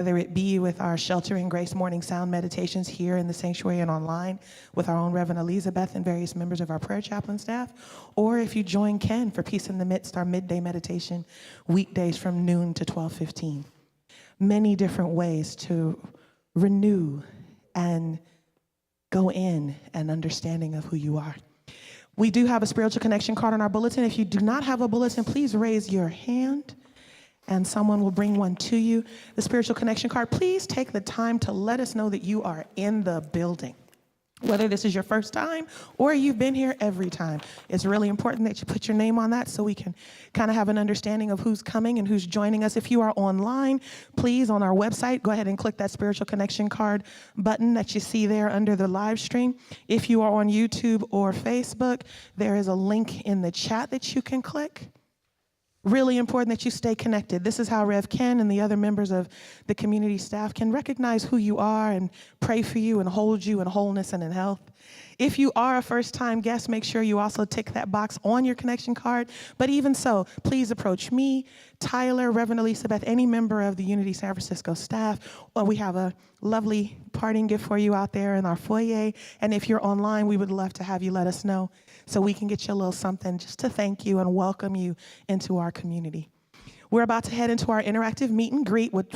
whether it be with our Shelter and Grace morning sound meditations here in the sanctuary and online with our own Reverend Elizabeth and various members of our prayer chaplain staff, or if you join Ken for Peace in the Midst, our midday meditation, weekdays from noon to 12:15. Many different ways to renew and go in an understanding of who you are. We do have a spiritual connection card on our bulletin. If you do not have a bulletin, please raise your hand and someone will bring one to you. The spiritual connection card, please take the time to let us know that you are in the building. Whether this is your first time or you've been here every time, it's really important that you put your name on that so we can kind of have an understanding of who's coming and who's joining us. If you are online, please, on our website, go ahead and click that spiritual connection card button that you see there under the live stream. If you are on YouTube or Facebook, there is a link in the chat that you can click. Really important that you stay connected. This is how Rev Ken and the other members of the community staff can recognize who you are and pray for you and hold you in wholeness and in health. If you are a first-time guest, make sure you also tick that box on your connection card. But even so, please approach me, Tyler, Reverend Elizabeth, any member of the Unity San Francisco staff. We have a lovely parting gift for you out there in our foyer. And if you're online, we would love to have you let us know so we can get you a little something just to thank you and welcome you into our community. We're about to head into our interactive meet and greet with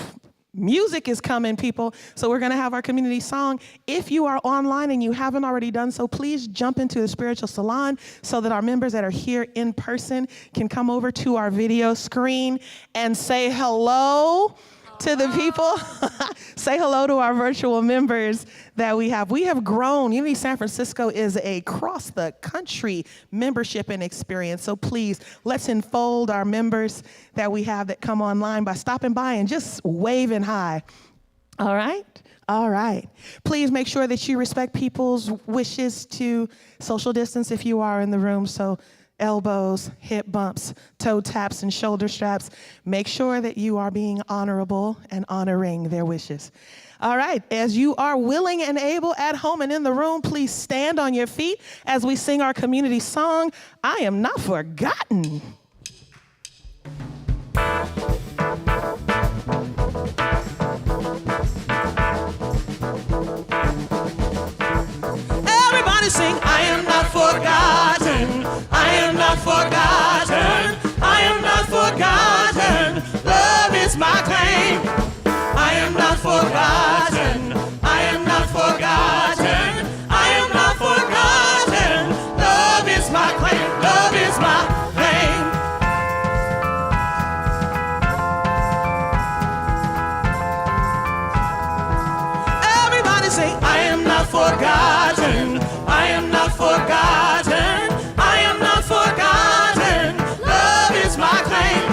music is coming, people. So we're going to have our community song. If you are online and you haven't already done so, please jump into the spiritual salon so that our members that are here in person can come over to our video screen and say hello to the people. Say hello to our virtual members that we have. We have grown. Unity San Francisco is a cross the country membership and experience. So please, let's enfold our members that we have that come online by stopping by and just waving hi. All right? All right. Please make sure that you respect people's wishes to social distance if you are in the room. So elbows, hip bumps, toe taps, and shoulder straps. Make sure that you are being honorable and honoring their wishes. All right, as you are willing and able at home and in the room, please stand on your feet as we sing our community song, I Am Not Forgotten. Everybody sing, I am not forgotten. I am not forgotten. I am not forgotten. Love is my claim. I am not forgotten. I am not forgotten. I am not forgotten. Love is my claim. Love is my claim. Everybody say, I am not forgotten. I am not forgotten. I am not forgotten. Love is my claim.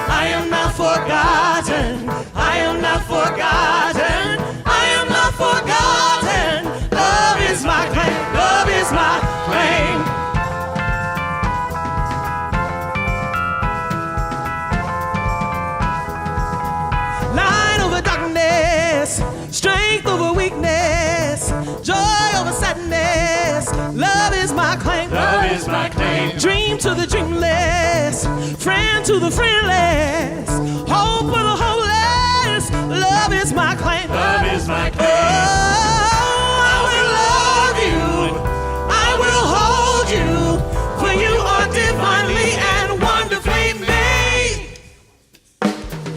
I am not forgotten. I am not forgotten. I am not forgotten. Love is my claim. Love is my claim. Light over darkness, strength over weakness, joy over sadness. Love is my claim. Love is my claim. Dream to the dreamless, friend to the friendless, hope for the hopeless. Love is my claim. Love is my claim. Oh, I will love you. I will hold you, for you are divinely and wonderfully made.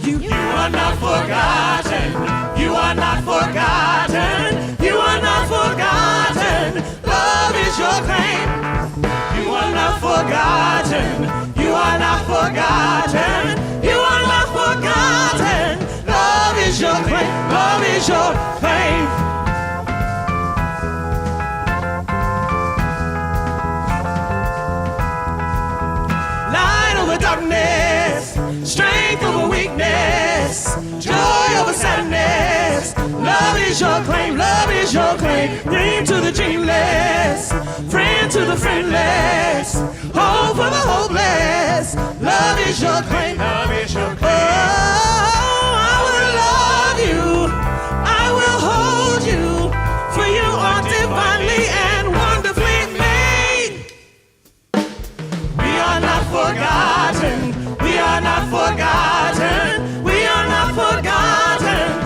You are not forgotten. You are not forgotten. You are not forgotten. Love is your claim. You are not forgotten. You are not forgotten. You are not forgotten. Love is your claim. Love is your claim. Light over darkness, strength over weakness, joy over sadness. Love is your claim. Love is your claim. Dream to the dreamless, friend to the friendless, hope for the hopeless. Love is your claim. Love is your claim. Oh, I will love you. I will hold you, for you are divinely and wonderfully made. We are not forgotten. We are not forgotten. We are not forgotten.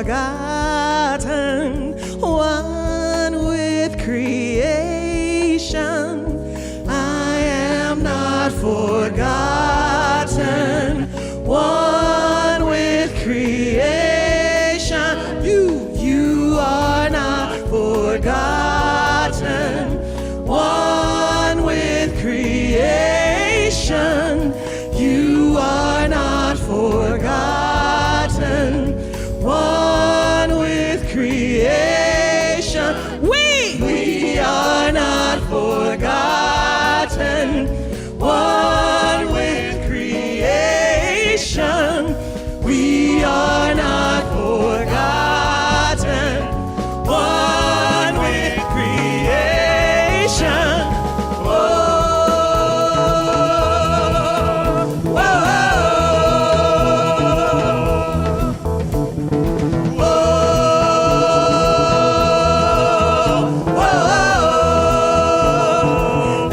forgotten, one with creation. I am not forgotten, one with creation. You are not forgotten, one with creation. You are not forgotten, one with creation. We are not forgotten, one with creation. We are not forgotten, one with creation.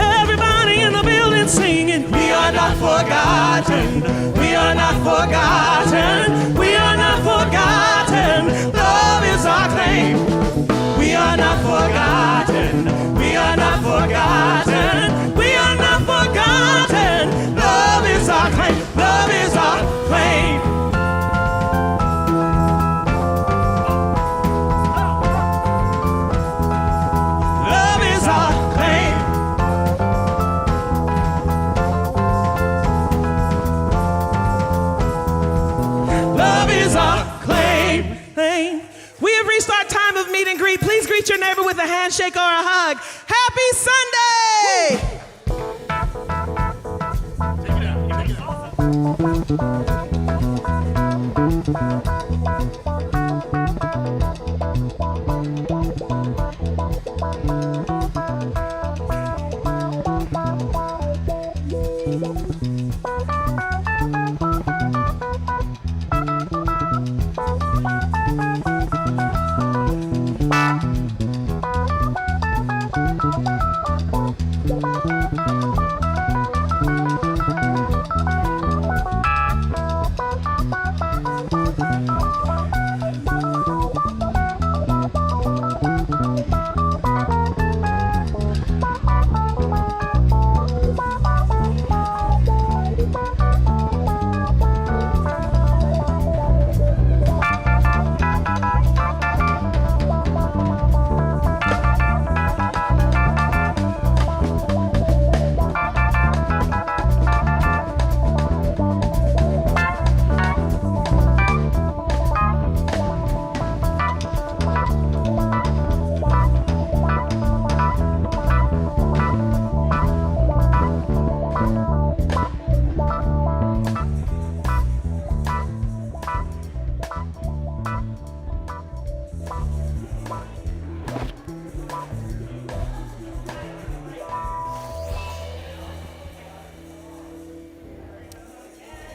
Everybody in the building singing, we are not forgotten, we are not forgotten, we are not forgotten. Love is our claim. We are not forgotten, we are not forgotten, we are not forgotten. Love is our claim, love is our claim. Love is our claim. Love is our claim. We have reached our time of meet and greet. Please greet your neighbor with a handshake or a hug. Happy Sunday!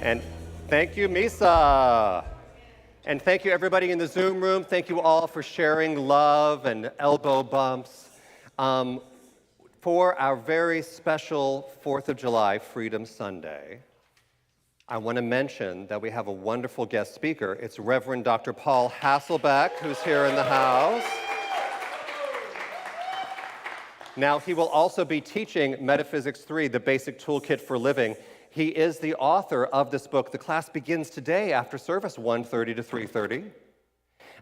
And thank you, Misa. And thank you, everybody in the Zoom room. Thank you all for sharing love and elbow bumps. For our very special 4th of July Freedom Sunday, I want to mention that we have a wonderful guest speaker. It's Reverend Dr. Paul Hasselbeck, who's here in the house. Now, he will also be teaching Metaphysics 3, the Basic Toolkit for Living. He is the author of this book. The class begins today after service, 1:30 to 3:30.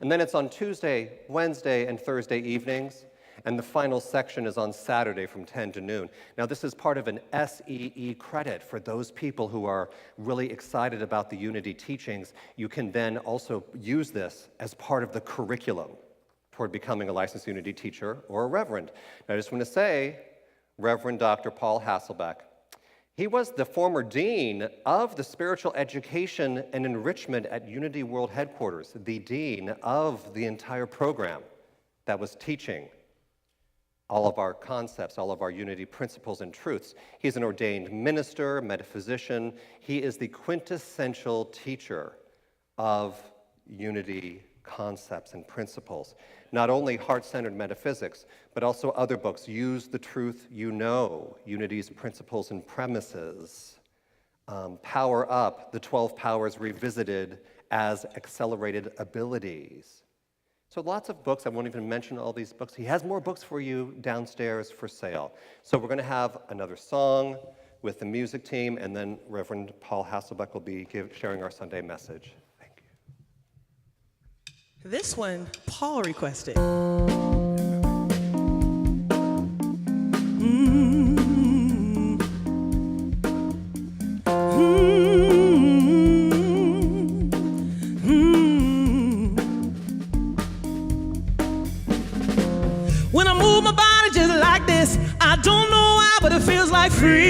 And then it's on Tuesday, Wednesday, and Thursday evenings. And the final section is on Saturday from 10 to noon. Now, this is part of an SEE credit for those people who are really excited about the Unity teachings. You can then also use this as part of the curriculum toward becoming a licensed Unity teacher or a reverend. Now, I just want to say, Reverend Dr. Paul Hasselbeck, he was the former dean of the spiritual education and enrichment at Unity World Headquarters, the dean of the entire program that was teaching all of our concepts, all of our Unity principles and truths. He's an ordained minister, metaphysician. He is the quintessential teacher of Unity concepts and principles. Not only heart-centered metaphysics, but also other books. Use the Truth You Know, Unity's Principles and Premises. Power Up, the 12 Powers Revisited as accelerated abilities. So lots of books. I won't even mention all these books. He has more books for you downstairs for sale. So we're going to have another song with the music team, and then Reverend Paul Hasselbeck will be sharing our Sunday message. Thank you. This one, Paul requested. When I move my body just like this, I don't know why, but it feels like freedom.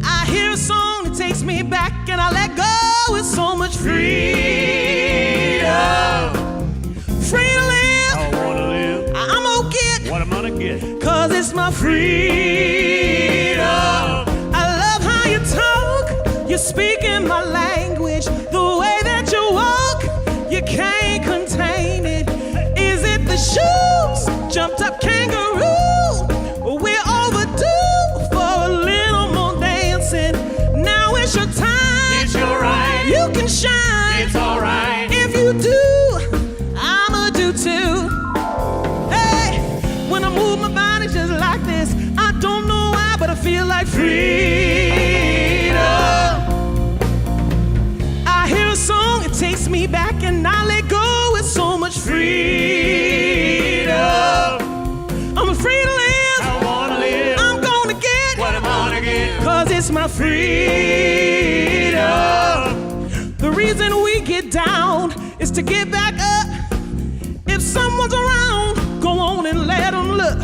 I hear a song that takes me back, and I let go with so much freedom. Free to live. I wanna live. I'm gonna get What I'm gonna get. 'cause it's my freedom. I love how you talk, you're speaking my language. The way that you walk, you can't contain it. Is it the shoes, jumped up kangaroo? We're overdue for a little more dancing. Now it's your time. It's your right. You can shine. It's alright. If you do, I'ma do too. Hey, when I move my body just like this, I don't know why, but I feel like freedom. I hear a song, it takes me back, and I let go with so much freedom. I'm free to live. I wanna live. I'm gonna get What I'm gonna get. 'cause it's my freedom. The reason we get down is to get back up. If someone's around, go on and let them look.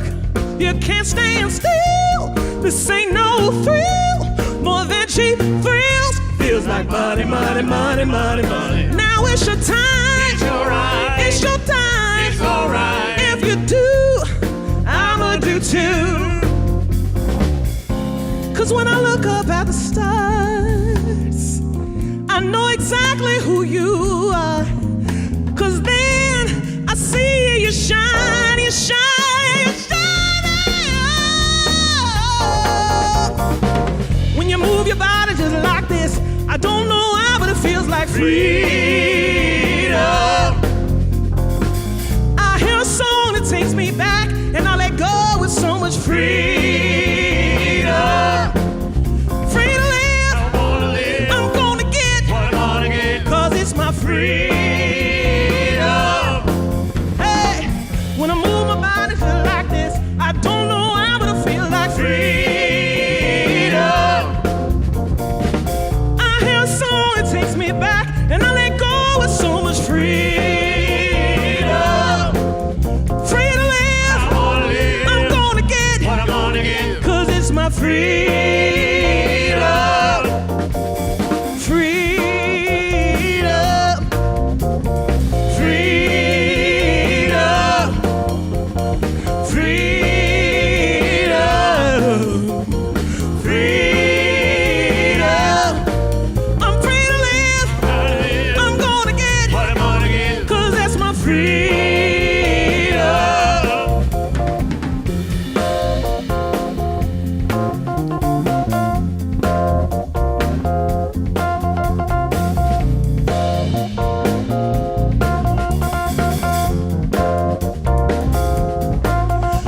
You can't stand still. This ain't no thrill, more than cheap thrills. Feels like money, money, money, money, money. Now it's your time. It's your right. It's your time. It's alright. If you do, I'ma do too. 'Cause when I look up at the stars, I know exactly who you are. 'Cause then I see you shine, you shine, you shine. When you move your body just like this, I don't know why, but it feels like freedom. I hear a song that takes me back, and I let go with so much freedom. Free to live. I wanna live. I'm gonna get What I'm gonna get. 'cause it's my freedom. Hey, when I move my body just like this, I don't know why, but I feel like freedom. I hear a song that takes me back, and I let go with so much freedom. Free to live. I wanna live. I'm gonna get What I'm gonna get. 'cause it's my freedom. Freedom. Freedom. Freedom. Freedom. I'm free to live. Gotta live. I'm gonna get What I'm gonna get. 'cause that's my freedom.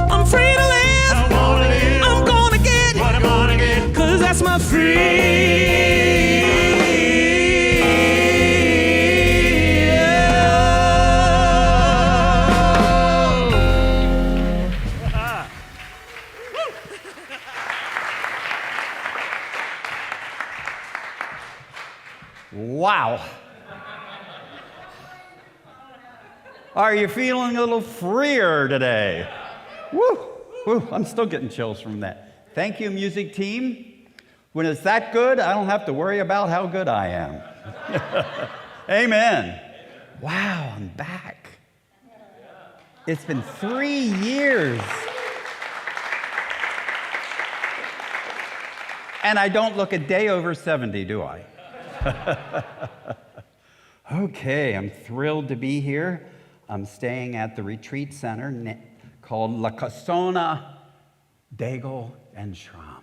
I'm free to live. I wanna live. I'm gonna get What I'm gonna get. 'cause that's my freedom. Wow. Are you feeling a little freer today? Woo! Woo! I'm still getting chills from that. Thank you, music team. When it's that good, I don't have to worry about how good I am. Amen. Wow, I'm back. It's been 3 years. And I don't look a day over 70, do I? Okay, I'm thrilled to be here. I'm staying at the retreat center called La Casona Daigle and Shram.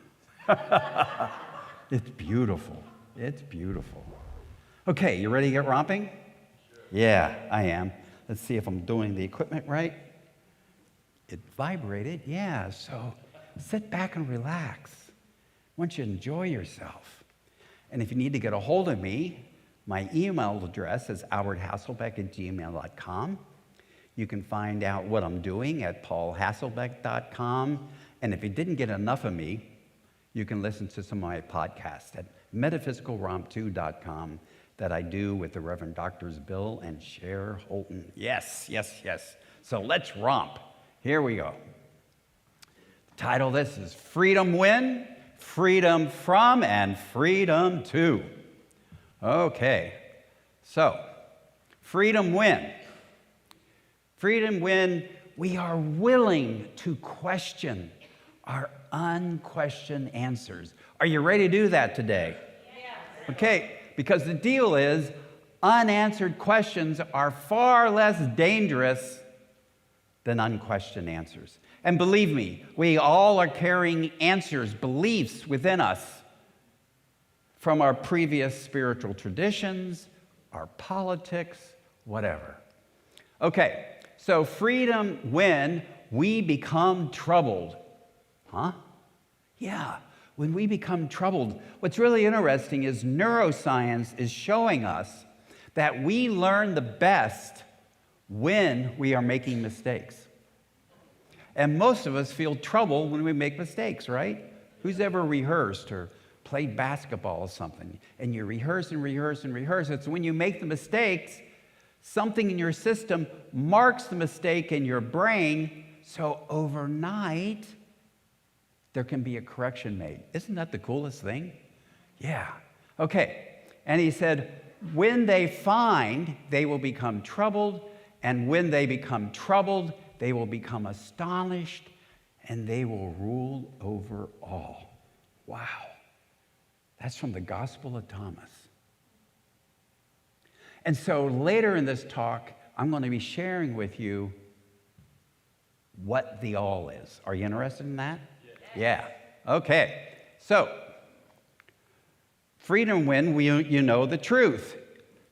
It's beautiful. It's beautiful. Okay, you ready to get romping? Yeah, I am. Let's see if I'm doing the equipment right. It vibrated, yeah, so sit back and relax. I want you to enjoy yourself. And if you need to get a hold of me, my email address is alberthasselbeck@gmail.com. You can find out what I'm doing at paulhasselbeck.com. And if you didn't get enough of me, you can listen to some of my podcasts at metaphysicalromp2.com that I do with the Reverend Doctors Bill and Cher Holton. Yes, yes, yes. So let's romp. Here we go. The title of this is Freedom When, Freedom From, and Freedom To. Okay, so freedom when? Freedom when we are willing to question our unquestioned answers. Are you ready to do that today? Yes. Okay, because the deal is unanswered questions are far less dangerous than unquestioned answers. And believe me, we all are carrying answers, beliefs within us from our previous spiritual traditions, our politics, whatever. Okay, so freedom when we become troubled. Huh? Yeah, when we become troubled. What's really interesting is neuroscience is showing us that we learn the best when we are making mistakes. And most of us feel trouble when we make mistakes, right? Who's ever rehearsed or played basketball or something, and you rehearse and rehearse and rehearse? It's when you make the mistakes, something in your system marks the mistake in your brain, so overnight, there can be a correction made. Isn't that the coolest thing? Yeah. Okay. And he said, when they find, they will become troubled, and when they become troubled, they will become astonished, and they will rule over all. Wow. That's from the Gospel of Thomas. And so later in this talk, I'm going to be sharing with you what the all is. Are you interested in that? Yeah. Okay. So, freedom when you know the truth.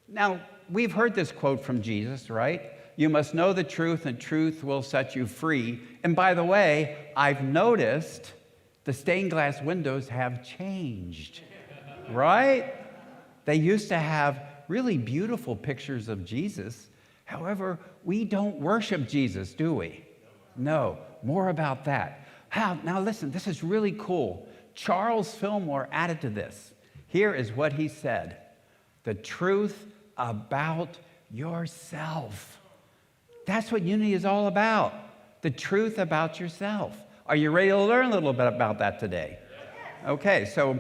Now, we've heard this quote from Jesus, right? You must know the truth, and truth will set you free. And by the way, I've noticed the stained glass windows have changed, right? They used to have really beautiful pictures of Jesus. However, we don't worship Jesus, do we? No. More about that. Now listen, this is really cool. Charles Fillmore added to this. Here is what he said. The truth about yourself. That's what unity is all about. The truth about yourself. Are you ready to learn a little bit about that today? Okay, so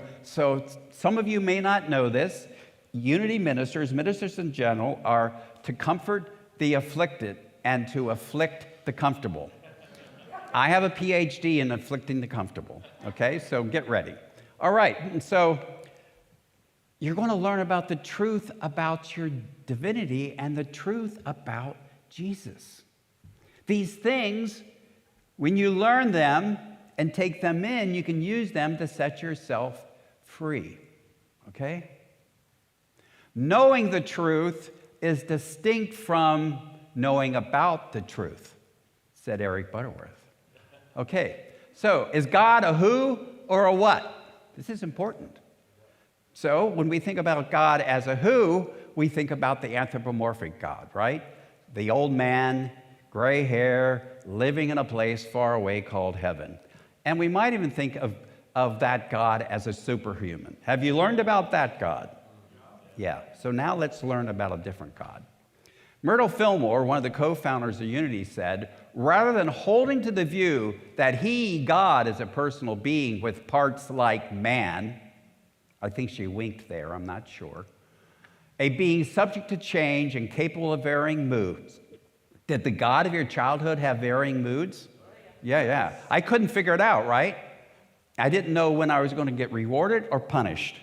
some of you may not know this. Unity ministers in general, are to comfort the afflicted and to afflict the comfortable. I have a PhD in afflicting the comfortable, okay? So get ready. All right, and so you're going to learn about the truth about your divinity and the truth about Jesus. These things, when you learn them and take them in, you can use them to set yourself free, okay? Knowing the truth is distinct from knowing about the truth, said Eric Butterworth. Okay, so is God a who or a what? This is important. So when we think about God as a who, we think about the anthropomorphic God, right? The old man, gray hair, living in a place far away called heaven. And we might even think of that God as a superhuman. Have you learned about that God? Yeah, so now let's learn about a different God. Myrtle Fillmore, one of the co-founders of Unity, said, rather than holding to the view that he, God, is a personal being with parts like man, I think she winked there, I'm not sure, a being subject to change and capable of varying moods. Did the God of your childhood have varying moods? Yeah. I couldn't figure it out, right? I didn't know when I was going to get rewarded or punished.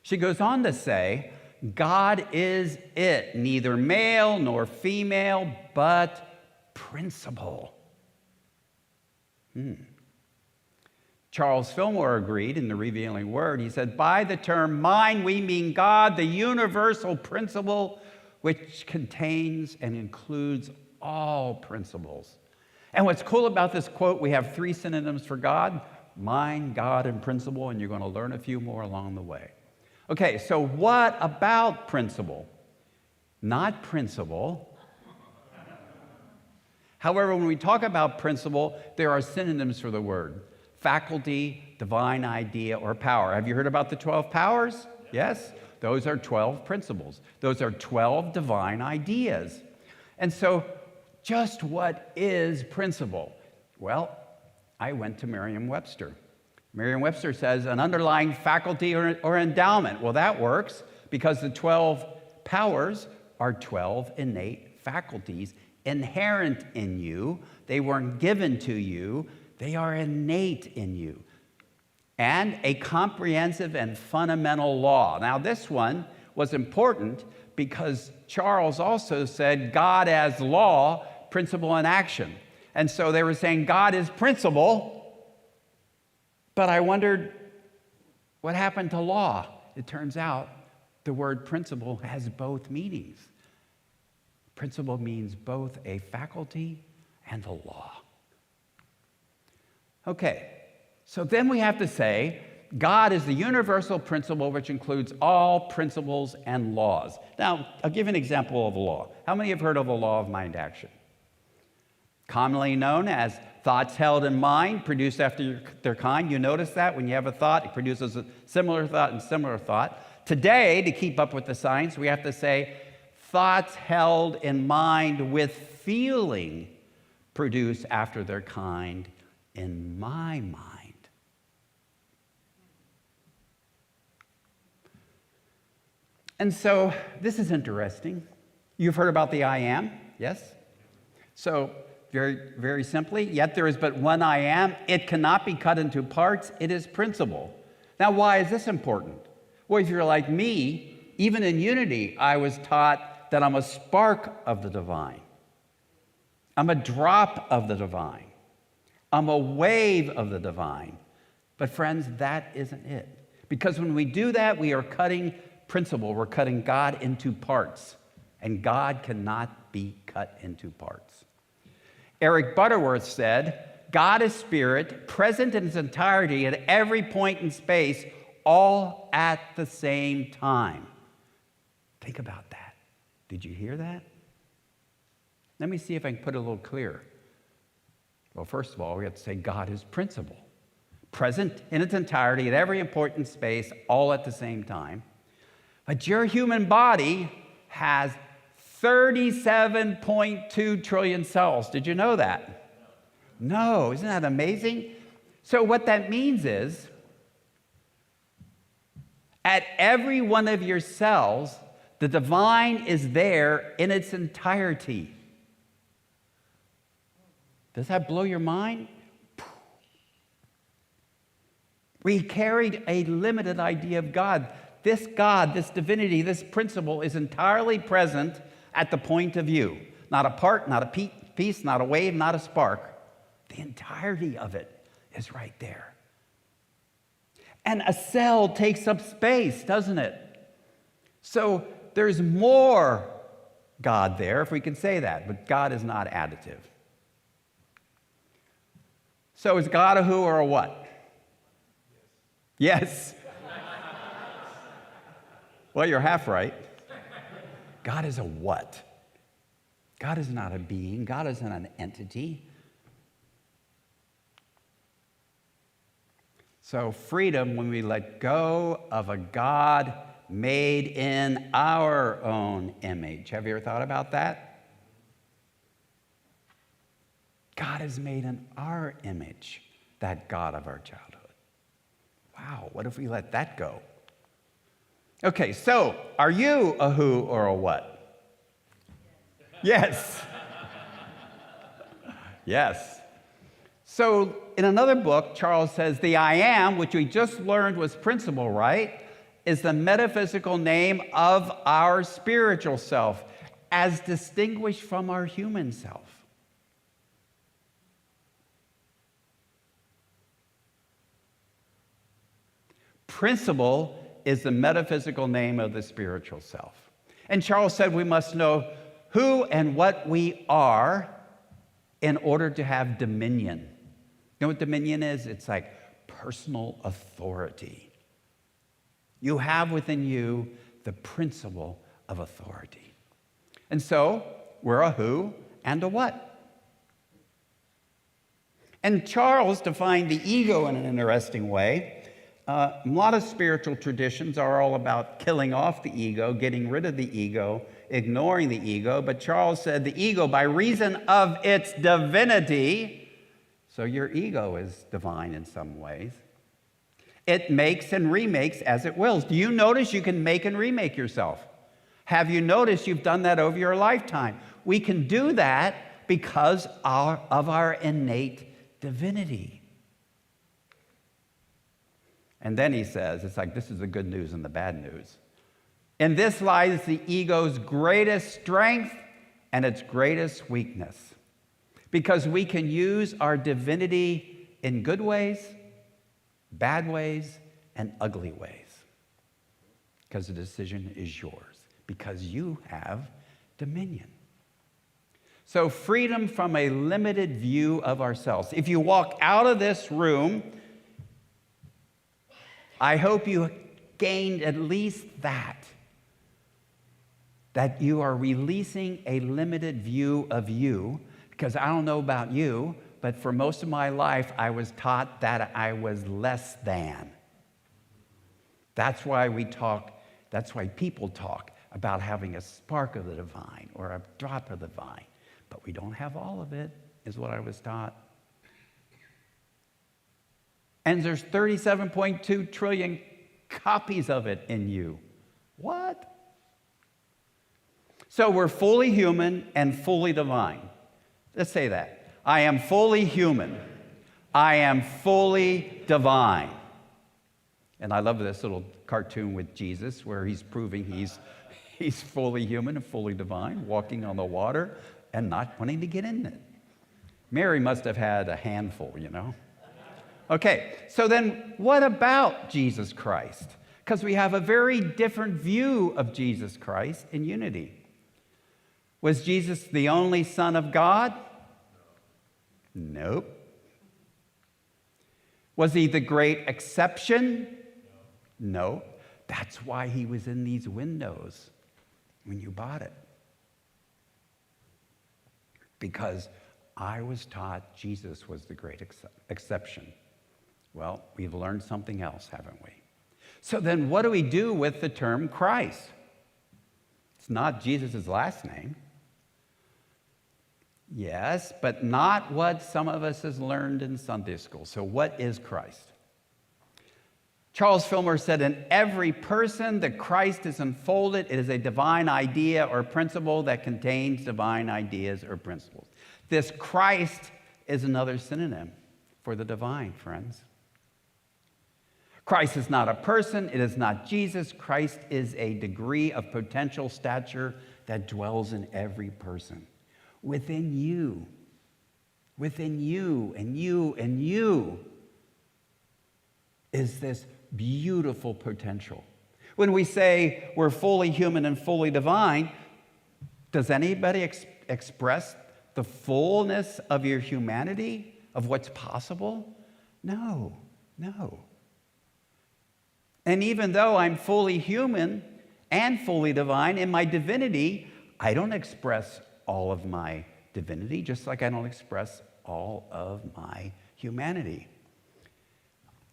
She goes on to say, God is it, neither male nor female, but principle. Charles Fillmore agreed in The Revealing Word. He said, by the term mind, we mean God, the universal principle which contains and includes all principles. And what's cool about this quote, we have 3 synonyms for God: mind, God, and principle, and you're going to learn a few more along the way. Okay, so what about principle? Not principle. However, when we talk about principle, there are synonyms for the word: faculty, divine idea, or power. Have you heard about the 12 powers? Yes? Those are 12 principles. Those are 12 divine ideas. And so, just what is principle? Well, I went to Merriam-Webster. Merriam-Webster says an underlying faculty or endowment. Well, that works because the 12 powers are 12 innate faculties inherent in you. They weren't given to you. They are innate in you. And a comprehensive and fundamental law. Now, this one was important because Charles also said God as law, principle, and action. And so they were saying God is principle, but I wondered what happened to law. It turns out the word principle has both meanings. Principle means both a faculty and a law. Okay, so then we have to say God is the universal principle which includes all principles and laws. Now, I'll give an example of a law. How many have heard of the law of mind action? Commonly known as thoughts held in mind produce after their kind. You notice that when you have a thought, it produces a similar thought and similar thought. Today, to keep up with the science, we have to say thoughts held in mind with feeling produce after their kind in my mind. And so this is interesting. You've heard about the I am, yes? So very, very simply, yet there is but one I am. It cannot be cut into parts. It is principle. Now, why is this important? Well, if you're like me, even in unity, I was taught that I'm a spark of the divine. I'm a drop of the divine. I'm a wave of the divine. But friends, that isn't it. Because when we do that, we are cutting principle. We're cutting God into parts. And God cannot be cut into parts. Eric Butterworth said, God is spirit, present in its entirety at every point in space, all at the same time. Think about that. Did you hear that? Let me see if I can put it a little clearer. Well, first of all, we have to say God is principle, present in its entirety at every important space, all at the same time. But your human body has 37.2 trillion cells. Did you know that? No, isn't that amazing? So what that means is, at every one of your cells, the divine is there in its entirety. Does that blow your mind? We carried a limited idea of God. This God, this divinity, this principle is entirely present at the point of view. Not a part, not a piece, not a wave, not a spark. The entirety of it is right there. And a cell takes up space, doesn't it? So there's more God there, if we can say that, but God is not additive. So is God a who or a what? Yes. Well, you're half right. God is a what? God is not a being. God isn't an entity. So freedom, when we let go of a God made in our own image. Have you ever thought about that? God is made in our image, that God of our childhood. Wow, what if we let that go? Okay, so are you a who or a what? Yes. Yes. So in another book, Charles says the I am, which we just learned was principle, right, is the metaphysical name of our spiritual self as distinguished from our human self. Principle is the metaphysical name of the spiritual self. And Charles said we must know who and what we are in order to have dominion. You know what dominion is? It's like personal authority. You have within you the principle of authority. And so, we're a who and a what. And Charles defined the ego in an interesting way. A lot of spiritual traditions are all about killing off the ego, getting rid of the ego, ignoring the ego. But Charles said the ego, by reason of its divinity, so your ego is divine in some ways, it makes and remakes as it wills. Do you notice you can make and remake yourself? Have you noticed you've done that over your lifetime? We can do that because of our innate divinity. And then he says, it's like this is the good news and the bad news. In this lies the ego's greatest strength and its greatest weakness. Because we can use our divinity in good ways, bad ways, and ugly ways. Because the decision is yours. Because you have dominion. So freedom from a limited view of ourselves. If you walk out of this room, I hope you gained at least that you are releasing a limited view of you, because I don't know about you, but for most of my life, I was taught that I was less than. That's why people talk about having a spark of the divine or a drop of the divine, but we don't have all of it, is what I was taught. And there's 37.2 trillion copies of it in you. What? So we're fully human and fully divine. Let's say that. I am fully human. I am fully divine. And I love this little cartoon with Jesus where he's proving he's fully human and fully divine, walking on the water and not wanting to get in it. Mary must have had a handful, you know. Okay, so then what about Jesus Christ? Because we have a very different view of Jesus Christ in unity. Was Jesus the only Son of God? Nope. Was he the great exception? No. That's why he was in these windows when you bought it. Because I was taught Jesus was the great exception. Well, we've learned something else, haven't we? So then what do we do with the term Christ? It's not Jesus' last name. Yes, but not what some of us has learned in Sunday school. So what is Christ? Charles Fillmore said, in every person that Christ is unfolded, it is a divine idea or principle that contains divine ideas or principles. This Christ is another synonym for the divine, friends. Christ is not a person. It is not Jesus. Christ is a degree of potential stature that dwells in every person. Within you, and you is this beautiful potential. When we say we're fully human and fully divine, does anybody express the fullness of your humanity, of what's possible? No. And even though I'm fully human and fully divine, in my divinity, I don't express all of my divinity, just like I don't express all of my humanity.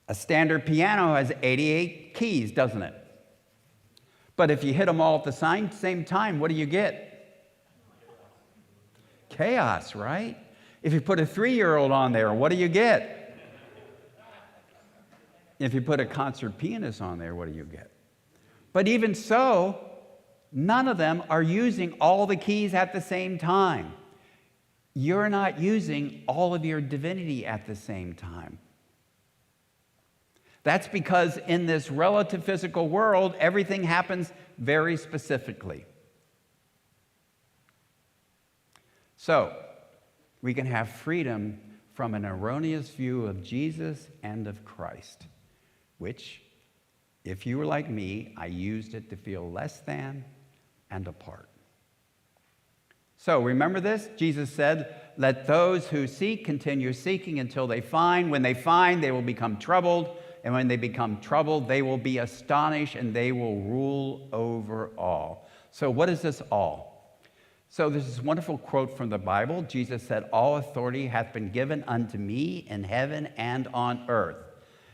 A standard piano has 88 keys, doesn't it? But if you hit them all at the same time, what do you get? Chaos, right? If you put a 3-year-old on there, what do you get? If you put a concert pianist on there, what do you get? But even so, none of them are using all the keys at the same time. You're not using all of your divinity at the same time. That's because in this relative physical world, everything happens very specifically. So, we can have freedom from an erroneous view of Jesus and of Christ, which If you were like me, I used it to feel less than and apart. So remember this? Jesus said, let those who seek continue seeking until they find. When they find, they will become troubled. And when they become troubled, they will be astonished and they will rule over all. So what is this all? So there's this wonderful quote from the Bible. Jesus said, all authority hath been given unto me in heaven and on earth.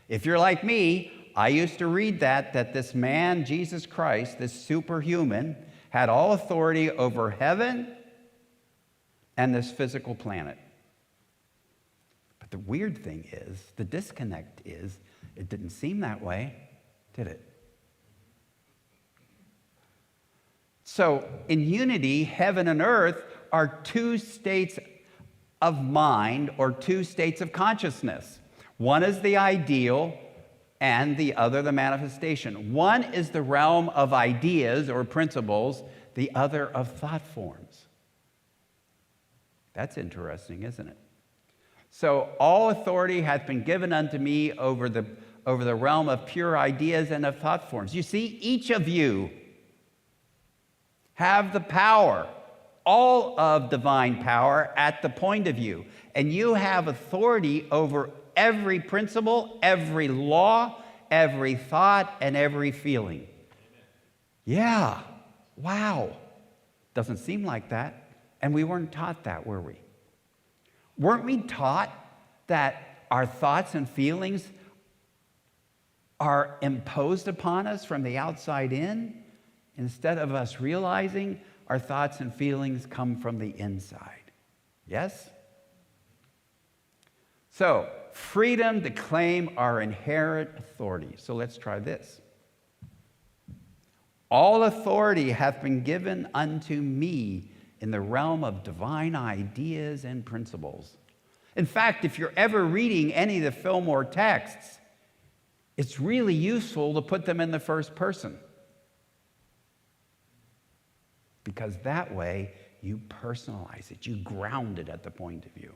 If you're like me, I used to read that this man, Jesus Christ, this superhuman, had all authority over heaven and this physical planet. But the weird thing is, the disconnect is, it didn't seem that way, did it? So in unity, heaven and earth are two states of mind or two states of consciousness. One is the ideal and the other the manifestation. One is the realm of ideas or principles, the other of thought forms. That's interesting, isn't it? So all authority hath been given unto me over the realm of pure ideas and of thought forms. You see, each of you have the power, all of divine power at the point of view. And you have authority over every principle, every law, every thought, and every feeling. Yeah, wow. Doesn't seem like that. And we weren't taught that, were we? Weren't we taught that our thoughts and feelings are imposed upon us from the outside in? Instead of us realizing our thoughts and feelings come from the inside. Yes? So, freedom to claim our inherent authority. So let's try this. All authority hath been given unto me in the realm of divine ideas and principles. In fact, if you're ever reading any of the Fillmore texts, it's really useful to put them in the first person. Because that way, you personalize it, you ground it at the point of view.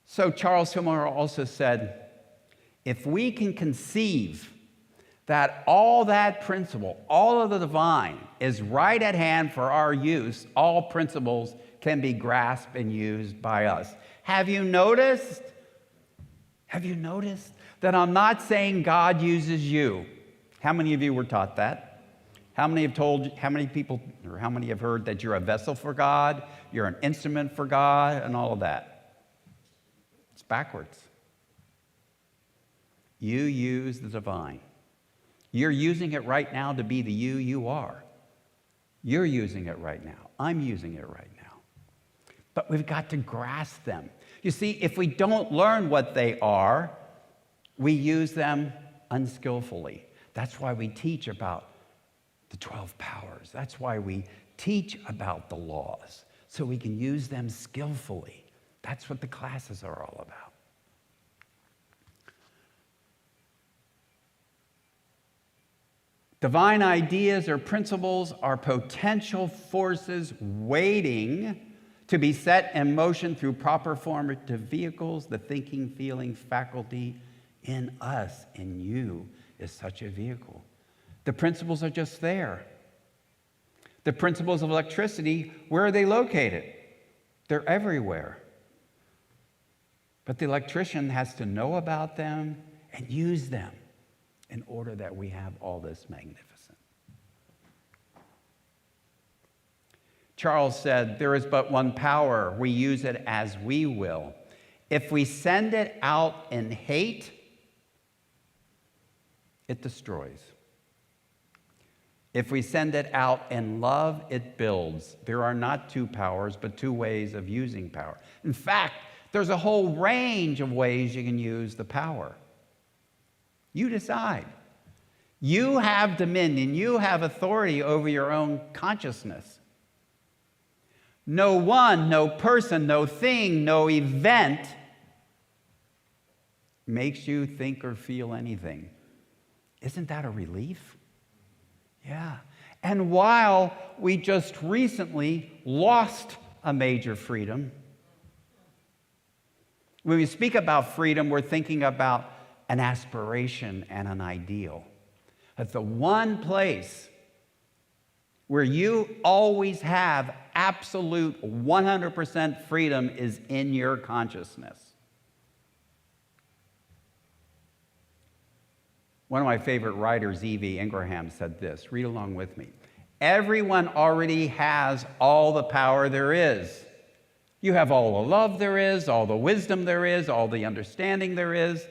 So Charles Fillmore also said, if we can conceive that all that principle, all of the divine, is right at hand for our use, all principles can be grasped and used by us. Have you noticed that I'm not saying God uses you? How many of you were taught that? How many people have heard that you're a vessel for God, you're an instrument for God, and all of that? It's backwards. You use the divine. You're using it right now to be the you are. You're using it right now. I'm using it right now. But we've got to grasp them. You see, if we don't learn what they are, we use them unskillfully. That's why we teach about the 12 powers. That's why we teach about the laws, so we can use them skillfully. That's what the classes are all about. Divine ideas or principles are potential forces waiting to be set in motion through proper formative vehicles. The thinking, feeling faculty in us, in you, is such a vehicle. The principles are just there. The principles of electricity, where are they located? They're everywhere. But the electrician has to know about them and use them in order that we have all this magnificent. Charles said, there is but one power. We use it as we will. If we send it out in hate, it destroys. If we send it out in love, it builds. There are not two powers, but two ways of using power. In fact, there's a whole range of ways you can use the power. You decide. You have dominion. You have authority over your own consciousness. No one, no person, no thing, no event makes you think or feel anything. Isn't that a relief? Yeah. And while we just recently lost a major freedom, when we speak about freedom, we're thinking about an aspiration and an ideal. That the one place where you always have absolute 100% freedom is in your consciousness. One of my favorite writers, E.V. Ingraham, said this. Read along with me. Everyone already has all the power there is. You have all the love there is, all the wisdom there is, all the understanding there is.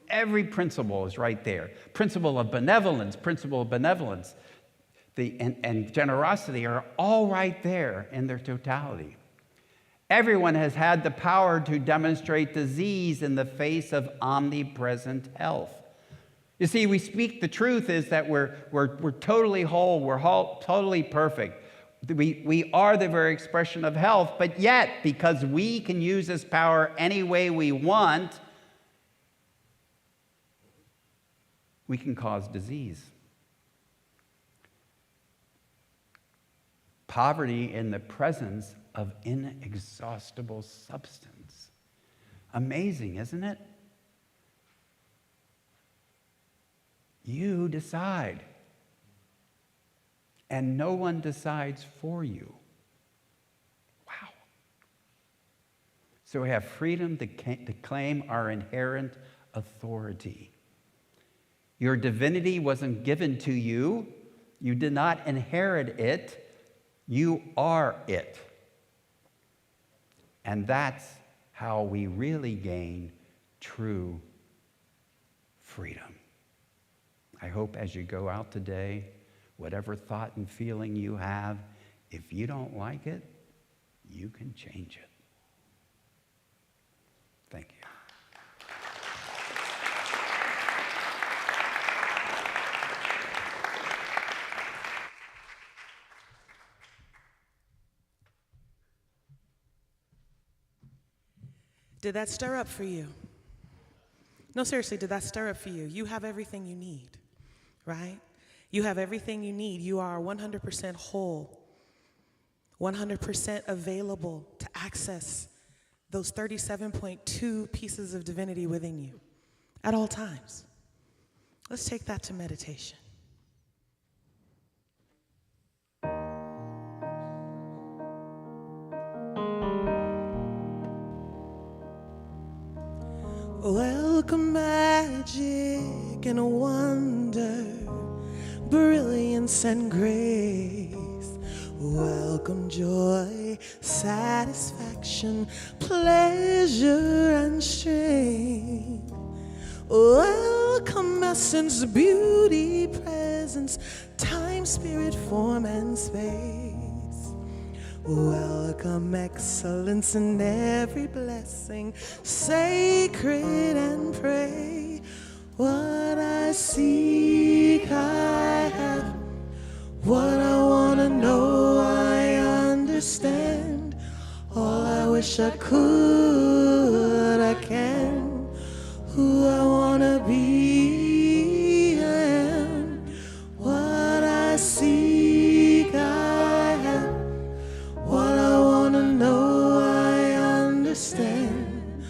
Every principle is right there. Principle of benevolence, and generosity are all right there in their totality. Everyone has had the power to demonstrate disease in the face of omnipresent health. You see, we speak the truth is that we're totally whole, totally perfect. We are the very expression of health, but yet, because we can use this power any way we want, we can cause disease. Poverty in the presence of inexhaustible substance. Amazing, isn't it? You decide. And no one decides for you. Wow. So we have freedom to claim our inherent authority. Your divinity wasn't given to you. You did not inherit it. You are it. And that's how we really gain true freedom. I hope as you go out today, whatever thought and feeling you have, if you don't like it, you can change it. Thank you. Did that stir up for you? No, seriously, did that stir up for you? You have everything you need, right? You have everything you need. You are 100% whole, 100% available to access those 37.2 pieces of divinity within you at all times. Let's take that to meditation. Welcome magic and wonder, brilliance and grace. Welcome joy, satisfaction, pleasure and strength. Welcome essence, beauty, presence, time, spirit, form and space. Welcome excellence in every blessing, sacred and pray. What I seek I have, what I want to know I understand. All I wish I could I can. Who I want to be I am. What I seek I have, what I want to know I understand.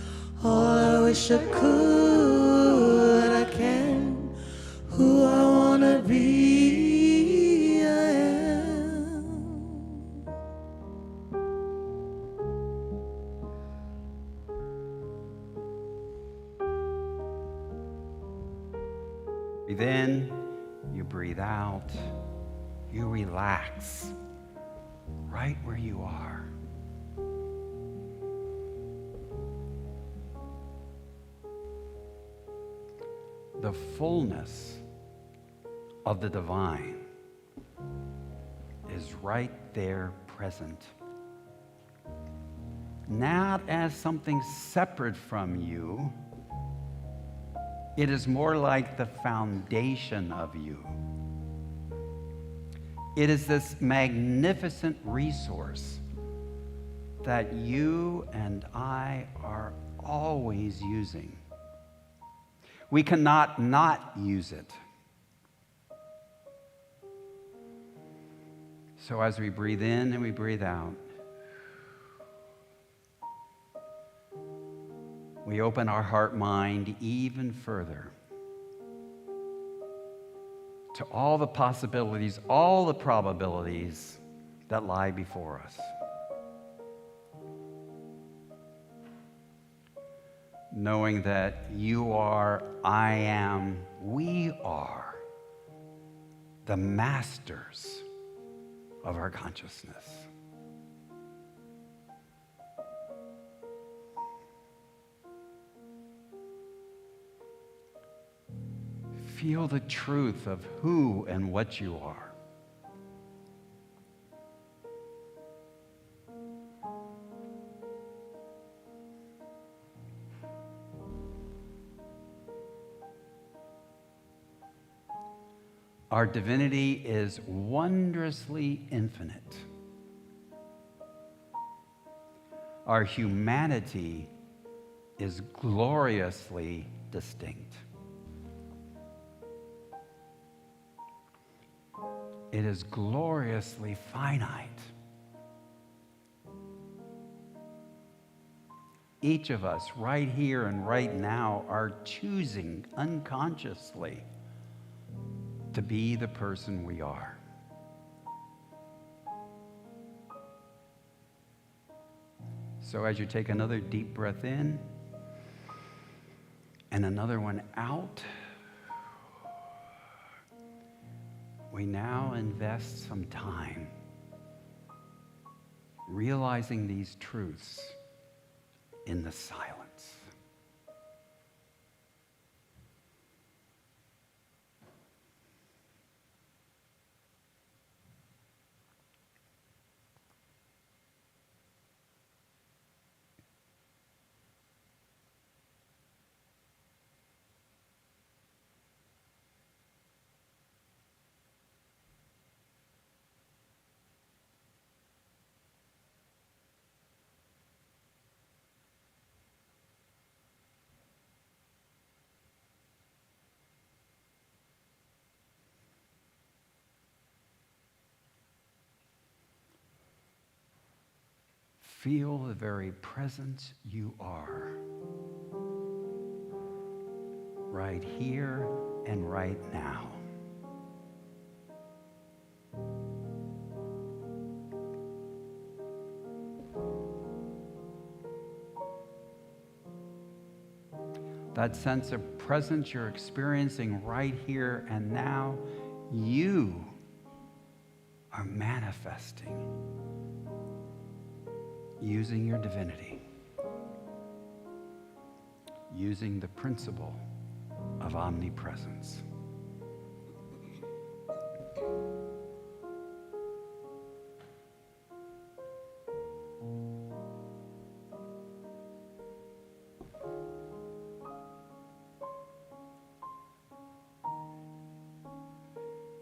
All I wish I could I can. Who I want to be I am. Breathe in, you breathe out, you relax right where you are. The fullness of the divine is right there present. Not as something separate from you. It is more like the foundation of you. It is this magnificent resource that you and I are always using. We cannot not use it. So as we breathe in and we breathe out, we open our heart mind even further to all the possibilities, all the probabilities that lie before us. Knowing that you are, I am, we are the masters of our consciousness. Feel the truth of who and what you are. Our divinity is wondrously infinite. Our humanity is gloriously distinct. It is gloriously finite. Each of us, right here and right now, are choosing unconsciously to be the person we are. So as you take another deep breath in and another one out, we now invest some time realizing these truths in the silence. Feel the very presence you are, right here and right now. That sense of presence you're experiencing right here and now, you are manifesting using your divinity, using the principle of omnipresence.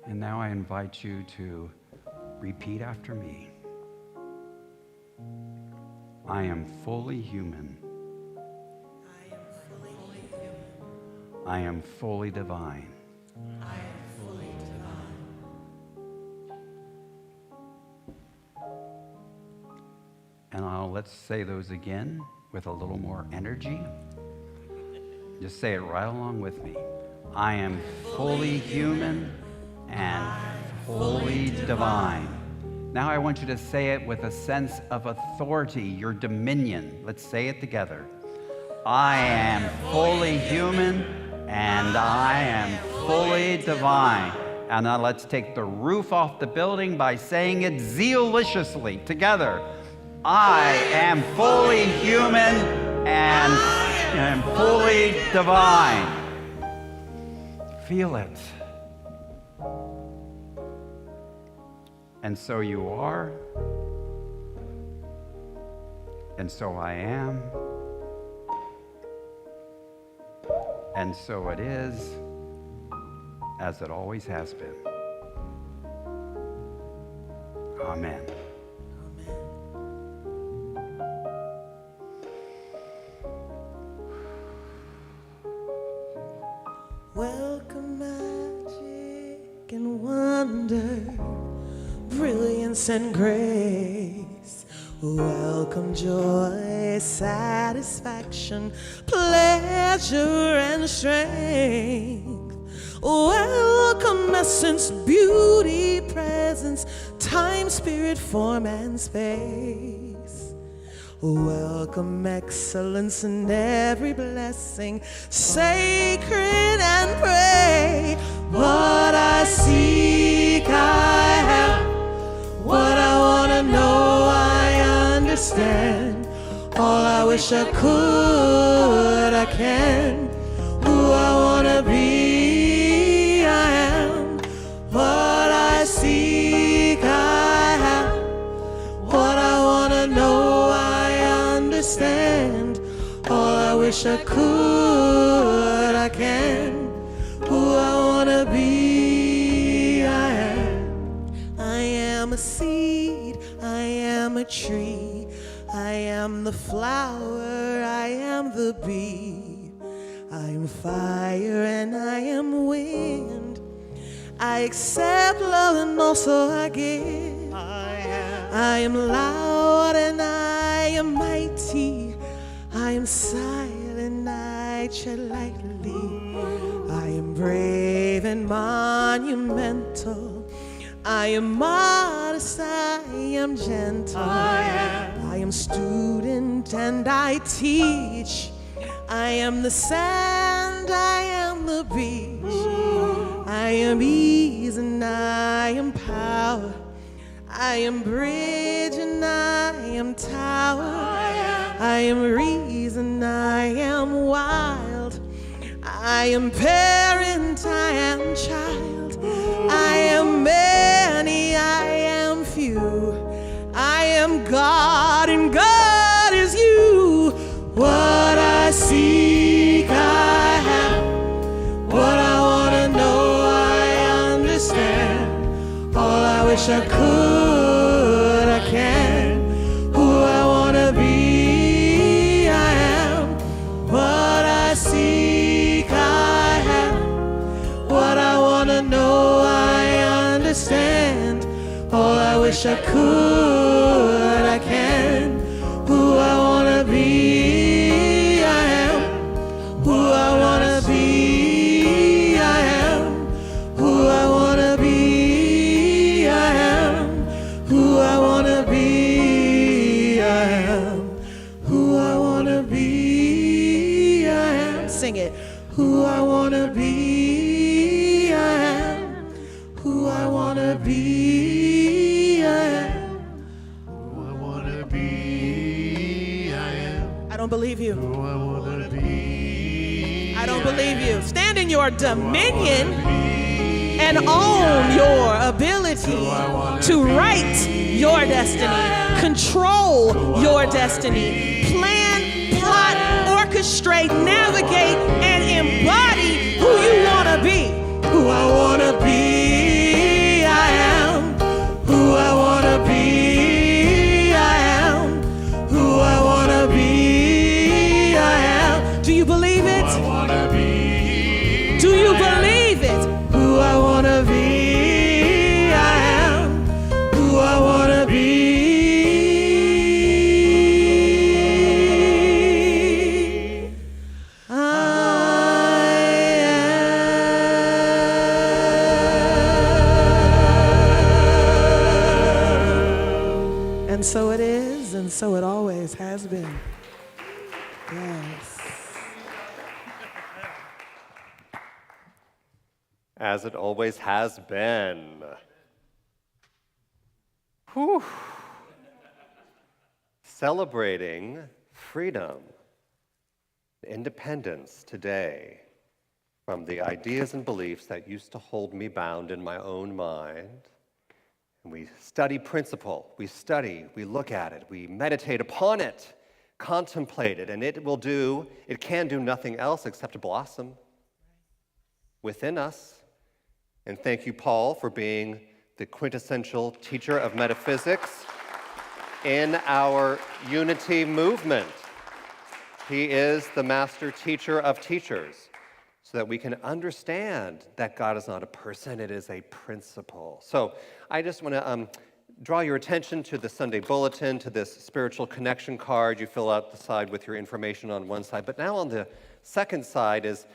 And now I invite you to repeat after me. I am fully human. I am fully human. I am fully divine. I am fully divine. And let's say those again with a little more energy. Just say it right along with me. I am fully human and fully divine. Now I want you to say it with a sense of authority, your dominion. Let's say it together. I am fully human and I am fully divine. And now let's take the roof off the building by saying it zealously together. I am fully human and am fully divine. Feel it. And so you are, and so I am, and so it is, as it always has been. Amen. Welcome magic and wonder, brilliance and grace. Welcome joy, satisfaction, pleasure and strength. Welcome essence, beauty, presence, time, spirit, form, and space. Welcome excellence in every blessing, sacred and pray. What I seek I have, what I want to know I understand. All I wish I could I can. Who I want to be I am. What I seek I have, what I want to know I understand. All I wish I could I can. Who I want to be I am. I am a seed, I am a tree, I am the flower, I am the bee. I am fire and I am wind. I accept love and also I give. I am loud and I am mighty. I am silent, I tread lightly. I am brave and monumental. I am modest, I am gentle. I am student and I teach. I am the sand, I am the beach. I am ease and I am power. I am bridge and I am tower. I am reason, I am wild. I am parent, I am child. I am many, I am few. I am God and God is you. What I seek I have, what I want to know I understand. All I wish I could I can. Who I want to be I am. What I seek I have, what I want to know I understand. All I wish I could I can. Who I want to be I am. Who I want to be I am. Who I want to be I am. Who I want to be I am. Who I want to be I am. Sing it. Who I want to be I am. Who I want to be I am. Who I wanna be, I am. I don't believe you. Who I wanna be. I don't believe you. Stand in your dominion and own your ability to write your destiny, control your destiny, plan, plot, orchestrate, navigate, and embody who you want to be. Who I want to be, I am. Who I want to be, I am. Who I want to be, I am. Do you believe it? I wanna be. Do you believe it? Who I want to be, I am. Who I want to be, I am. And so it is, and so it always has been. Yes. As it always has been. Whew. Celebrating freedom, independence today from the ideas and beliefs that used to hold me bound in my own mind. And we study principle, we study, we look at it, we meditate upon it, contemplate it, and it can do nothing else except blossom within us. And thank you, Paul, for being the quintessential teacher of metaphysics in our unity movement. He is the master teacher of teachers, so that we can understand that God is not a person, it is a principle. So I just want to draw your attention to the Sunday bulletin, to this spiritual connection card. You fill out the side with your information on one side. But now on the second side is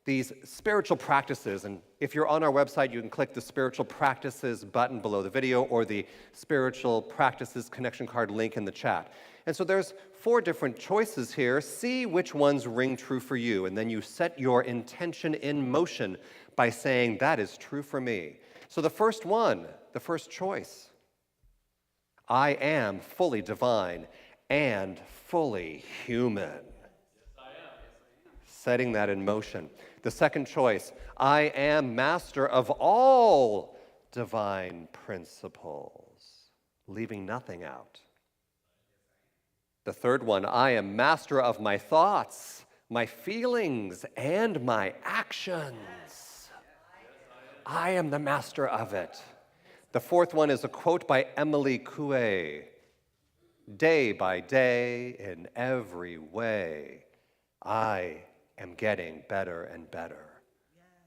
these spiritual practices. And if you're on our website, you can click the spiritual practices button below the video or the spiritual practices connection card link in the chat. And so there's 4 different choices here. See which ones ring true for you. And then you set your intention in motion by saying, that is true for me. So the first one, the first choice, I am fully divine and fully human. Setting that in motion. The second choice, I am master of all divine principles, leaving nothing out. The third one, I am master of my thoughts, my feelings, and my actions. I am the master of it. The fourth one is a quote by Emily Coué. Day by day, in every way, I am getting better and better.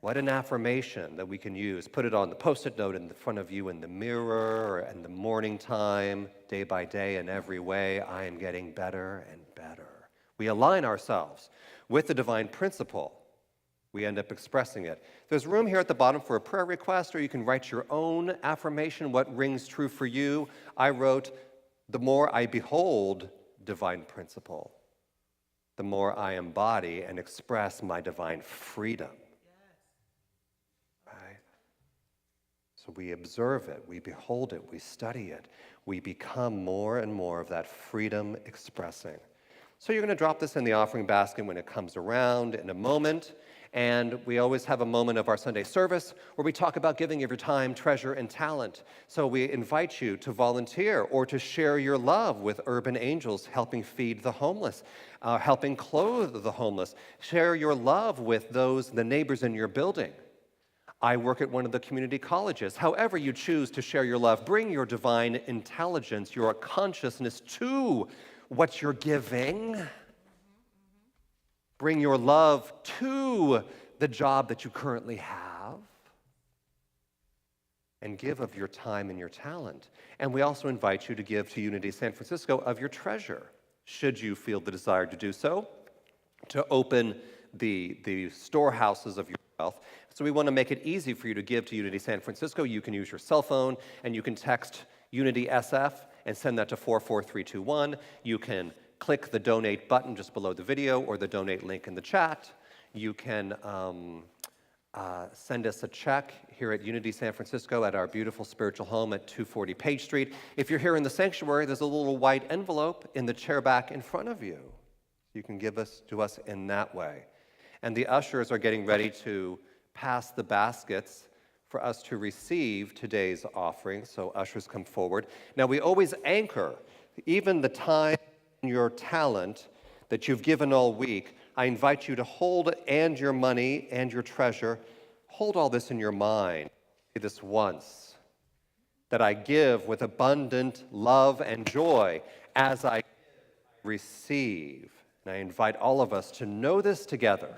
What an affirmation that we can use. Put it on the Post-it note in the front of you in the mirror or in the morning time. Day by day, in every way, I am getting better and better. We align ourselves with the divine principle. We end up expressing it. There's room here at the bottom for a prayer request, or you can write your own affirmation, what rings true for you. I wrote, the more I behold divine principle, the more I embody and express my divine freedom. Right? So we observe it, we behold it, we study it. We become more and more of that freedom expressing. So you're going to drop this in the offering basket when it comes around in a moment. And we always have a moment of our Sunday service where we talk about giving of your time, treasure, and talent. So we invite you to volunteer or to share your love with Urban Angels, helping feed the homeless, helping clothe the homeless. Share your love with the neighbors in your building. I work at one of the community colleges. However you choose to share your love, bring your divine intelligence, your consciousness to what you're giving. Bring your love to the job that you currently have, and give of your time and your talent. And we also invite you to give to Unity San Francisco of your treasure, should you feel the desire to do so, to open the storehouses of your wealth. So we want to make it easy for you to give to Unity San Francisco. You can use your cell phone, and you can text Unity SF and send that to 44321. You can click the donate button just below the video or the donate link in the chat. You can send us a check here at Unity San Francisco at our beautiful spiritual home at 240 Page Street. If you're here in the sanctuary, there's a little white envelope in the chair back in front of you. You can give to us in that way. And the ushers are getting ready to pass the baskets for us to receive today's offering. So ushers, come forward. Now we always anchor even the time, your talent that you've given all week. I invite you to hold, and your money and your treasure, hold all this in your mind. Say this once, that I give with abundant love and joy as I receive. And I invite all of us to know this together.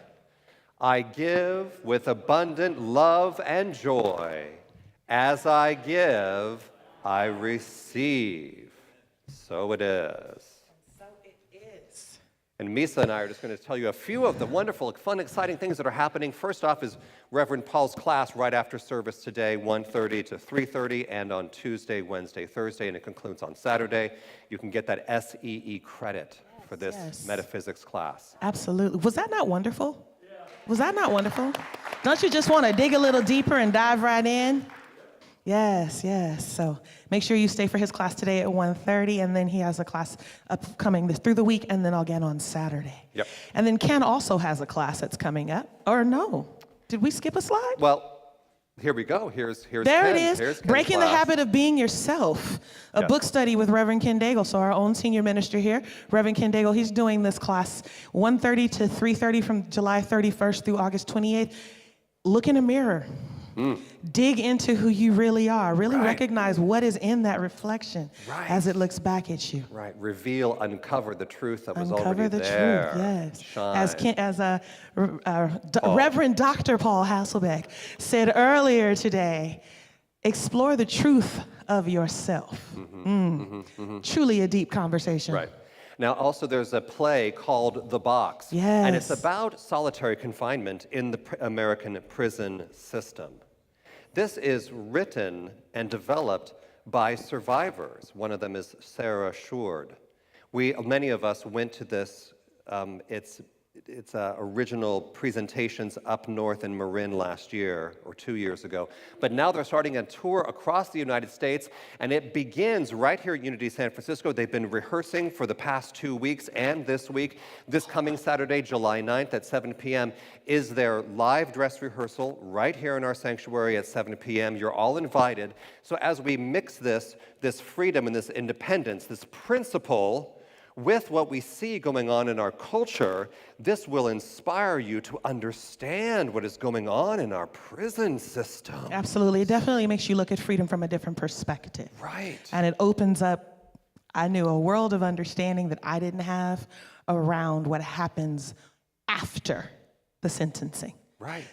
I give with abundant love and joy. As I give, I receive. So it is. And Misa and I are just going to tell you a few of the wonderful, fun, exciting things that are happening. First off is Reverend Paul's class right after service today, 1:30 to 3:30, and on Tuesday, Wednesday, Thursday, and it concludes on Saturday. You can get that SEE credit for this metaphysics class. Absolutely. Was that not wonderful? Was that not wonderful? Don't you just want to dig a little deeper and dive right in? Yes, yes. So make sure you stay for his class today at 1:30, and then he has a class upcoming through the week, and then again on Saturday. Yep. And then Ken also has a class that's coming up. Or no? Did we skip a slide? Well, here we go. Here's there Ken. it is. Here's Ken's Breaking the class. Habit of Being Yourself, a Yes. book study with Reverend Ken Daigle. So our own senior minister here, Reverend Ken Daigle, he's doing this class 1:30 to 3:30 from July 31st through August 28th. Look in a mirror. Dig into who you really are. Really recognize what is in that reflection as it looks back at you. Right. Reveal, uncover the truth that was Uncover already the there. truth, yes. Shine. As Reverend Dr. Paul Hasselbeck said earlier today, explore the truth of yourself. Truly a deep conversation. Right. Now, also, there's a play called The Box. Yes. And it's about solitary confinement in the American prison system. This is written and developed by survivors. One of them is Sarah Shourd. Many of us went to this, its original presentations up north in Marin last year, or 2 years ago. But now they're starting a tour across the United States, and it begins right here at Unity San Francisco. They've been rehearsing for the past 2 weeks and this week. This coming Saturday, July 9th at 7 p.m. is their live dress rehearsal right here in our sanctuary at 7 p.m. You're all invited. So as we mix this freedom and this independence, this principle, with what we see going on in our culture, this will inspire you to understand what is going on in our prison system. Absolutely. It definitely makes you look at freedom from a different perspective. Right. And it opens up, I knew, a world of understanding that I didn't have around what happens after the sentencing. Right.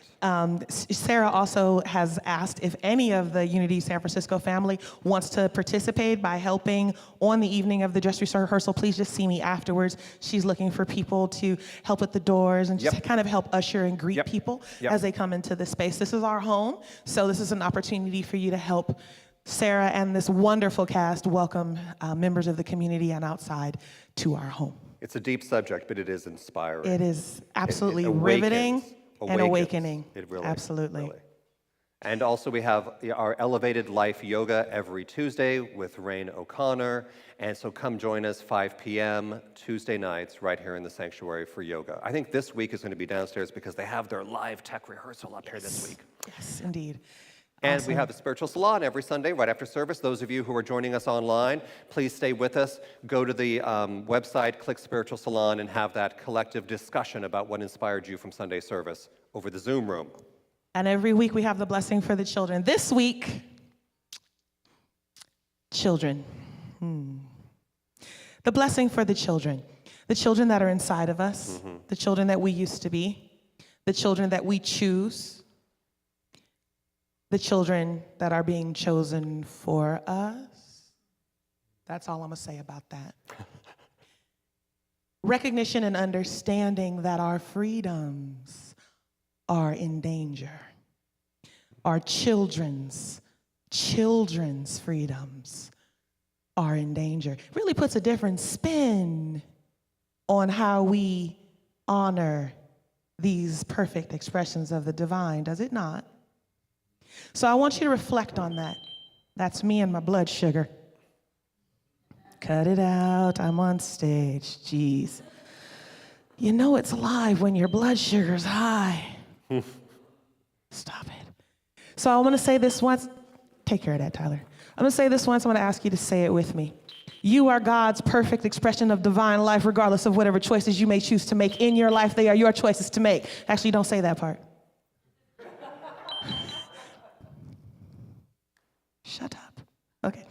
Sarah also has asked if any of the Unity San Francisco family wants to participate by helping on the evening of the dress rehearsal. Please just see me afterwards. She's looking for people to help at the doors and just kind of help usher and greet people as they come into the space. This is our home, so this is an opportunity for you to help Sarah and this wonderful cast welcome members of the community and outside to our home. It's a deep subject, but it is inspiring. It is absolutely It riveting. And awakening. It really, absolutely. Really. And also we have our Elevated Life Yoga every Tuesday with Rain O'Connor. And so come join us 5 p.m. Tuesday nights right here in the sanctuary for yoga. I think this week is going to be downstairs because they have their live tech rehearsal up here this week. Yes, indeed. And awesome. We have the Spiritual Salon every Sunday right after service. Those of you who are joining us online, please stay with us. Go to the website, click Spiritual Salon, and have that collective discussion about what inspired you from Sunday service over the Zoom room. And every week we have the blessing for the children. This week, children. The blessing for the children. The children that are inside of us, the children that we used to be, the children that we choose, the children that are being chosen for us. That's all I'm gonna say about that. Recognition and understanding that our freedoms are in danger. Our children's freedoms are in danger. It really puts a different spin on how we honor these perfect expressions of the divine, does it not? So I want you to reflect on that. That's me and my blood sugar. Cut it out, I'm on stage, jeez. You know it's live when your blood sugar's high. Stop it. So I want to say this once. Take care of that, Tyler. I'm going to say this once. I'm going to ask you to say it with me. You are God's perfect expression of divine life, regardless of whatever choices you may choose to make in your life. They are your choices to make. Actually, don't say that part. Shut up. Okay.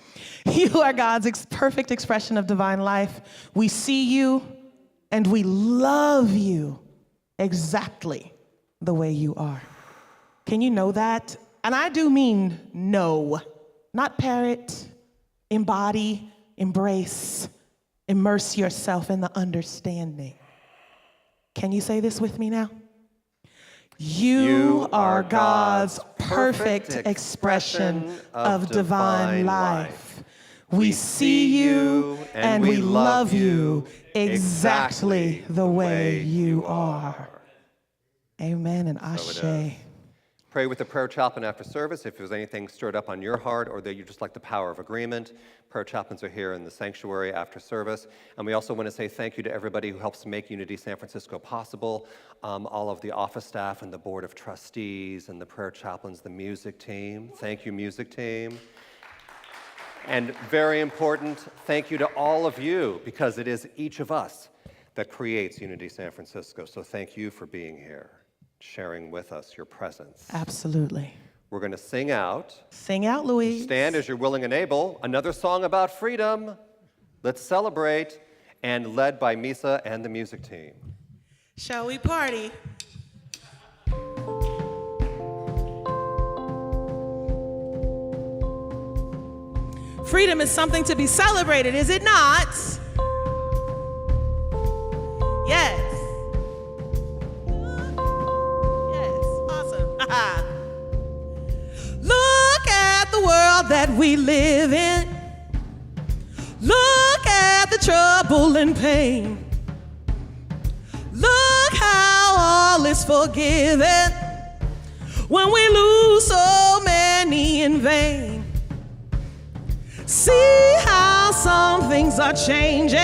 You are God's perfect expression of divine life. We see you and we love you exactly the way you are. Can you know that? And I do mean know, not parrot, embody, embrace, immerse yourself in the understanding. Can you say this with me now? You are God's perfect expression of divine life. We see you and we love you exactly the way you are. Amen and ashe. Pray with the prayer chaplain after service if there's anything stirred up on your heart or that you just like the power of agreement. Prayer chaplains are here in the sanctuary after service. And we also want to say thank you to everybody who helps make Unity San Francisco possible. All of the office staff and the board of trustees and the prayer chaplains, the music team. Thank you, music team. And very important, thank you to all of you, because it is each of us that creates Unity San Francisco. So thank you for being here, sharing with us your presence. Absolutely. We're going to sing out. Sing out, Louise. Stand as you're willing and able. Another song about freedom. Let's celebrate. And led by Misa and the music team. Shall we party? Freedom is something to be celebrated, is it not? Yes. Yes. Awesome. Look at the world that we live in. Look at the trouble and pain. Look how all is forgiven when we lose so many in vain. See how some things are changing,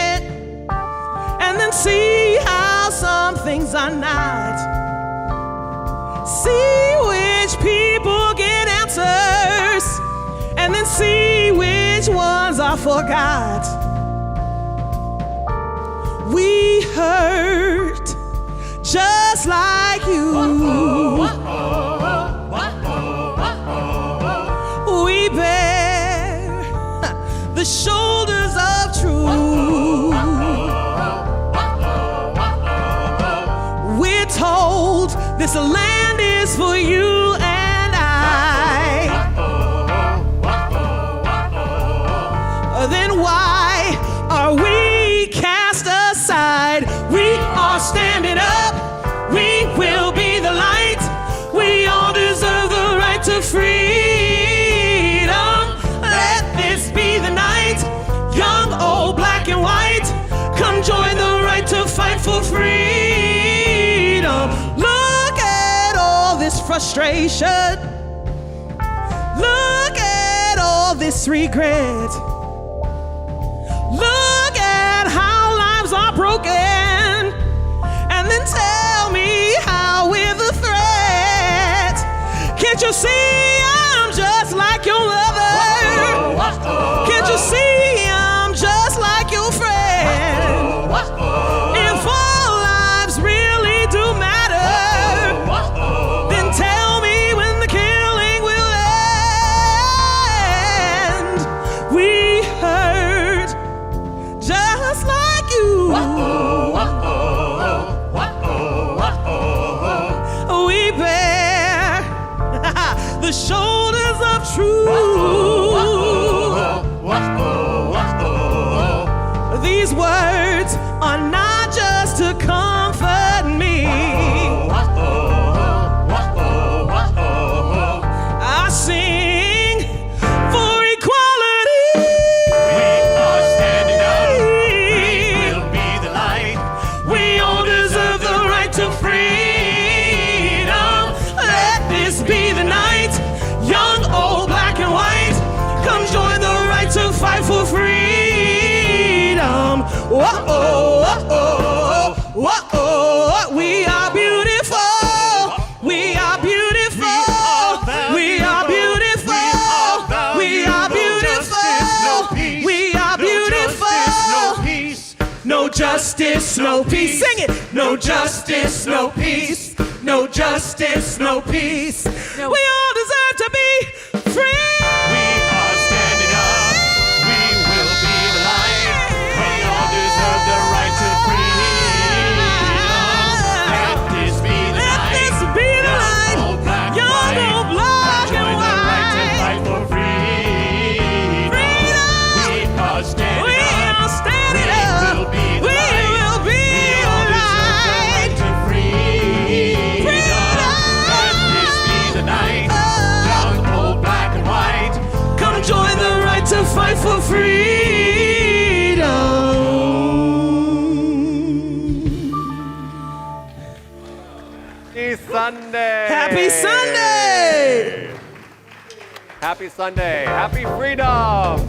and then see how some things are not. See which people get answers, and then see which ones are forgot. We hurt just like you. We bear the shoulders of truth. We're told this land is for you and I. Then why are we cast aside? We are standing up. We will be the light. We all deserve the right to freedom. Let this be the night. Young, old, black and white, come join the right to fight for freedom. Look at all this frustration. Look at all this regret. Look at how lives are broken, and then tell me how we're the threat. Can't you see I'm just like your mother? Can't you see I'm just like your friend? If all lives really do matter, then tell me when the killing will end. We hurt just like you. We bear the shoulders of truth. These words are not just to comfort me. I sing for equality. We are standing up. We will be the light. We all deserve the right to freedom. Let this be the night. Young, old, black and white, come join the right to fight for freedom. Whoa, whoa, whoa, we are beautiful. We are beautiful. We are beautiful. We are beautiful. We are beautiful. No justice, no peace. Sing it. No justice, no peace. No justice, no peace. We all deserve to be free. We are standing up. We will be the light. We all deserve the right to freedom. Let this be the Let night. this be the night. Old, black, Young, white. old, black Join and the right to white. fight for freedom. Freedom. We are standing We up. are standing We up. will be the We light. will be We the all deserve the light. right to freedom. Freedom. Let this be the night. Young, old, black and white. Come join the right to fight for freedom. Happy Sunday! Happy Sunday! Happy Sunday! Happy freedom!